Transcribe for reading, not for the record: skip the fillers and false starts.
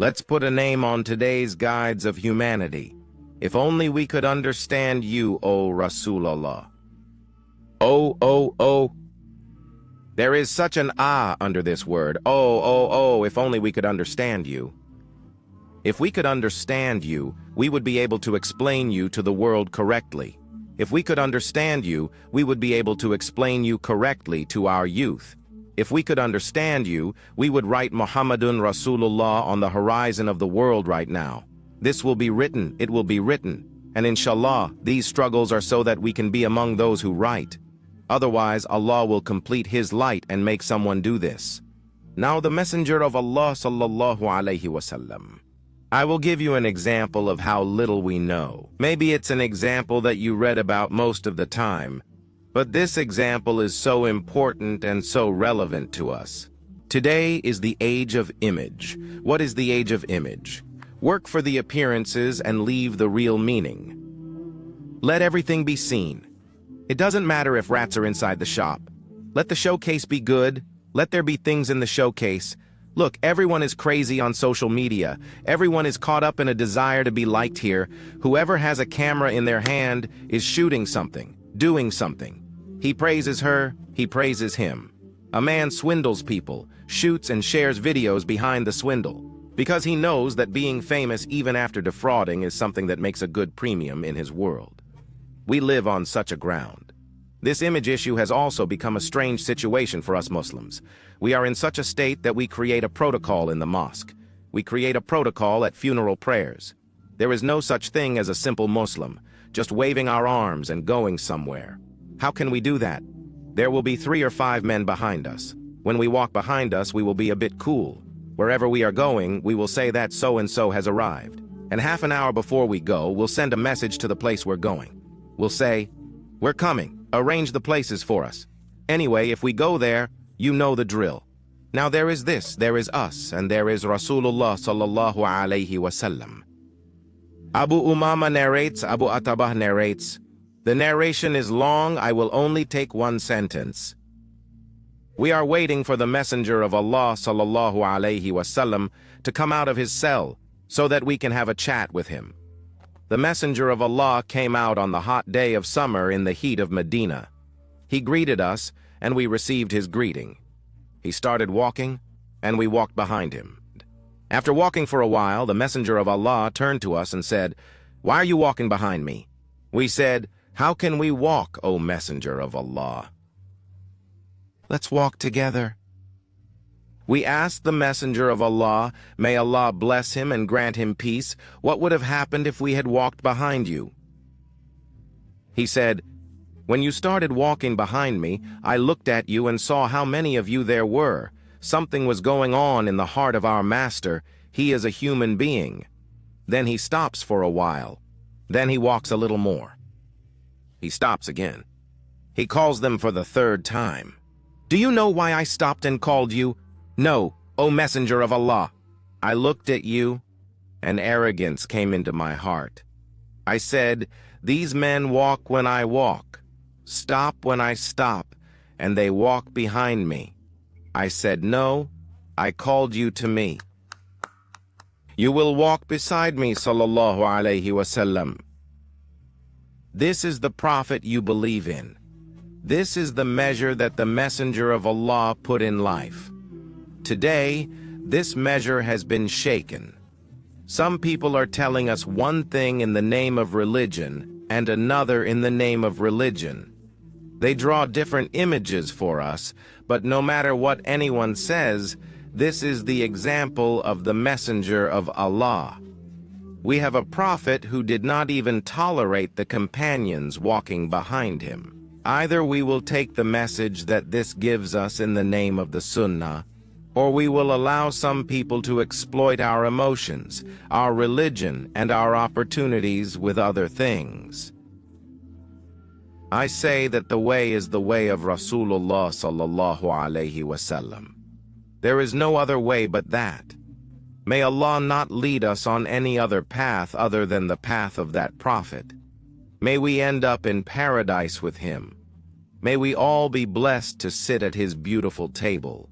Let's put a name on today's guides of humanity. If only we could understand you, O Rasulullah. Oh. There is such an ah under this word. Oh, if only we could understand you. If we could understand you, we would be able to explain you to the world correctly. If we could understand you, we would be able to explain you correctly to our youth. If we could understand you, we would write Muhammadun Rasulullah on the horizon of the world right now. This will be written, it will be written. And inshallah, these struggles are so that we can be among those who write. Otherwise, Allah will complete His light and make someone do this. Now the Messenger of Allah sallallahu alaihi wasallam. I will give you an example of how little we know. Maybe it's an example that you read about most of the time, but this example is so important and so relevant to us. Today is the age of image. What is the age of image? Work for the appearances and leave the real meaning. Let everything be seen. It doesn't matter if rats are inside the shop. Let the showcase be good. Let there be things in the showcase. Look, everyone is crazy on social media. Everyone is caught up in a desire to be liked here. Whoever has a camera in their hand is shooting something, doing something. He praises her, he praises him. A man swindles people, shoots and shares videos behind the swindle, because he knows that being famous even after defrauding is something that makes a good premium in his world. We live on such a ground. This image issue has also become a strange situation for us Muslims. We are in such a state that we create a protocol in the mosque. We create a protocol at funeral prayers. There is no such thing as a simple Muslim, just waving our arms and going somewhere. How can we do that? There will be 3 or 5 men behind us. When we walk behind us, we will be a bit cool. Wherever we are going, we will say that so-and-so has arrived. And half an hour before we go, we'll send a message to the place we're going. We'll say, "We're coming. Arrange the places for us." Anyway, if we go there, you know the drill. Now there is this, there is us, and there is Rasulullah sallallahu alaihi wasallam. Abu Umama narrates, Abu Atabah narrates, the narration is long, I will only take one sentence. We are waiting for the Messenger of Allah sallallahu alaihi wasallam to come out of his cell so that we can have a chat with him. The Messenger of Allah came out on the hot day of summer in the heat of Medina. He greeted us, and we received his greeting. He started walking, and we walked behind him. After walking for a while, the Messenger of Allah turned to us and said, "Why are you walking behind me?" We said, "How can we walk, O Messenger of Allah?" "Let's walk together." We asked the Messenger of Allah, may Allah bless him and grant him peace, what would have happened if we had walked behind you? He said, "When you started walking behind me, I looked at you and saw how many of you there were. Something was going on in the heart of our master. He is a human being." Then he stops for a while. Then he walks a little more. He stops again. He calls them for the 3rd time. "Do you know why I stopped and called you?" "No, O Messenger of Allah." I looked at you, and arrogance came into my heart. I said, "These men walk when I walk, stop when I stop, and they walk behind me." I said, "No, I called you to me. You will walk beside me, sallallahu alaihi wasallam." This is the prophet you believe in. This is the measure that the Messenger of Allah put in life. Today, this measure has been shaken. Some people are telling us one thing in the name of religion and another in the name of religion. They draw different images for us, but no matter what anyone says, this is the example of the Messenger of Allah. We have a prophet who did not even tolerate the companions walking behind him. Either we will take the message that this gives us in the name of the Sunnah, or we will allow some people to exploit our emotions, our religion, and our opportunities with other things. I say that the way is the way of Rasulullah sallallahu alaihi wasallam. There is no other way but that. May Allah not lead us on any other path other than the path of that prophet. May we end up in paradise with him. May we all be blessed to sit at his beautiful table.